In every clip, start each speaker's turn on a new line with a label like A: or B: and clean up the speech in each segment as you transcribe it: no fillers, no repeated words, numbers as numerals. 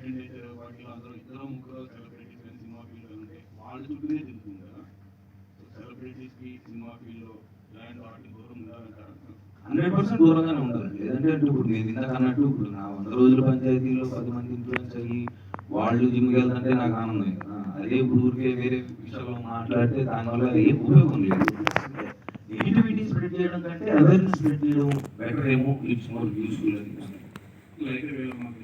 A: Attend చేశారు వాటిలో అందరూ ఇద్దరు ముగ్గురు సెలబ్రిటీస్ సినిమా ఫీల్డ్లో ఉంటే వాళ్ళ చుట్టూనే తిరుగుతుంది కదా. సో సెలబ్రిటీస్కి సినిమా ఫీల్డ్లో ఇలాంటి వాటికి దూరం ఉండాలంటారు.
B: 100% దూరంగానే ఉండాలి. లేదంటే ఇప్పుడు మీరు ఇందాక అన్నట్టు ఇప్పుడు నా 100 రోజుల పంచాయతీలో 10 మంది ఇన్ఫ్లుయెన్స్ అయ్యి వాళ్ళు జిమ్కి వెళ్తుంటే నాకు ఆనందం కదా. అదే ఇప్పుడు ఊరికే వేరే విషయంలో మాట్లాడితే దానివల్ల ఏం ఉపయోగం లేదు. నెగిటివిటీ స్ప్రెడ్ చేయడం కంటే అవేర్నెస్ స్ప్రెడ్ చేయడం బెటర్ ఏమో. ఇట్స్ మోర్ యూస్ఫుల్ అని
A: అయితే మాకు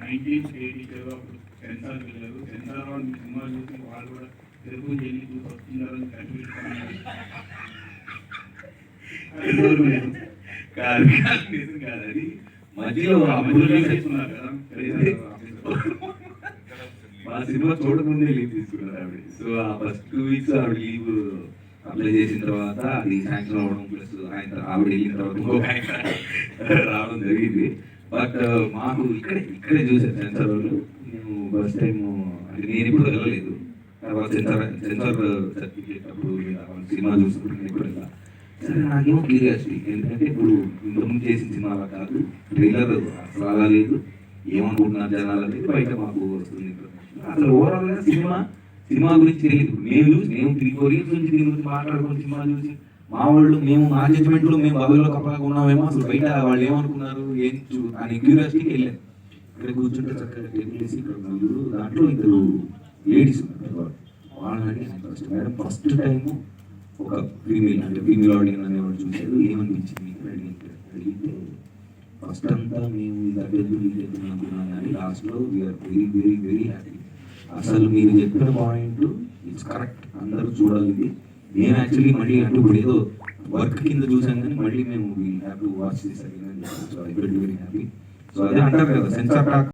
A: 1980s అప్పుడు సెన్సార్ వెళ్ళారు. సెన్సార్ వాళ్ళు మీ సినిమా చూసి వాళ్ళు కూడా తెలుగు వెళ్ళి చూసి వచ్చినారని
B: కాదు మధ్యలో
A: చేస్తున్నారు కదా.
B: మా సినిమా చూడకుండా లీవ్ తీసుకున్నారు ఆవిడ. సో ఆ ఫస్ట్ 2 weeks ఆవిడ లీవ్ అప్లై చేసిన తర్వాత అది శాంక్షన్ అవ్వడం ప్లస్ ఆవిడ వెళ్ళిన తర్వాత ఇంకొక ఆయన రావడం జరిగింది. బట్ మాకు ఇక్కడే చూసాను సెన్సార్ వాళ్ళు. నేను ఫస్ట్ టైం అంటే నేను ఇప్పుడు వెళ్ళలేదు. తర్వాత సెన్సార్ సర్టిఫికేట్ అప్పుడు సినిమా చూసుకుంటే నేను ఇప్పుడు వెళ్ళా. సరే నాకేమో క్యూరియాసిటీ, ఎందుకంటే ఇప్పుడు ఇంతకుముందు చేసిన సినిమాలా కాదు, ట్రైలర్ అసలు అలా లేదు, ఏమనుకుంటున్నారు జనాలు అనేది బయట మాకు వస్తుంది. అసలు ఓవరాల్గా సినిమా గురించి తెలియదు. మేము 3-4 years నుంచి దీని గురించి మాట్లాడుకుని సినిమా చూసి మా వాళ్ళు మా జడ్జ్మెంట్లో మేము బదుల్లో కప్పలాగా ఉన్నామేమో, అసలు బయట వాళ్ళు ఏమనుకున్నారు ఏం అని క్యూరియాసిటీకి వెళ్ళాను. ఇక్కడ కూర్చుంటే చక్కగా టేబుల్ వేసి ఇక్కడ నలుగురు, దాంట్లో 2 లేడీస్ ఉన్నారు. వాళ్ళని అడిగాను ఫస్ట్, మేడం ఫస్ట్ టైము ఒక ఫీమేల్ ఆడియన్స్ అనేవాడు చూశారు, ఏమనిపించింది అడిగితే ఫస్ట్ అంతా మేము దగ్గర అనుకున్నాం కానీ లాస్ట్లో we are very very very happy. అసలు మీరు చెప్పిన పాయింట్ ఇట్స్ కరెక్ట్, అందరూ చూడాలి. మేము యాక్చువల్లీ మళ్ళీ అంటే ఇప్పుడు ఏదో వర్క్ కింద చూసాం కానీ మళ్ళీ మేము we have to watch this again. So I felt very happy. So అదే అంటారు కదా సెన్సార్ టాక్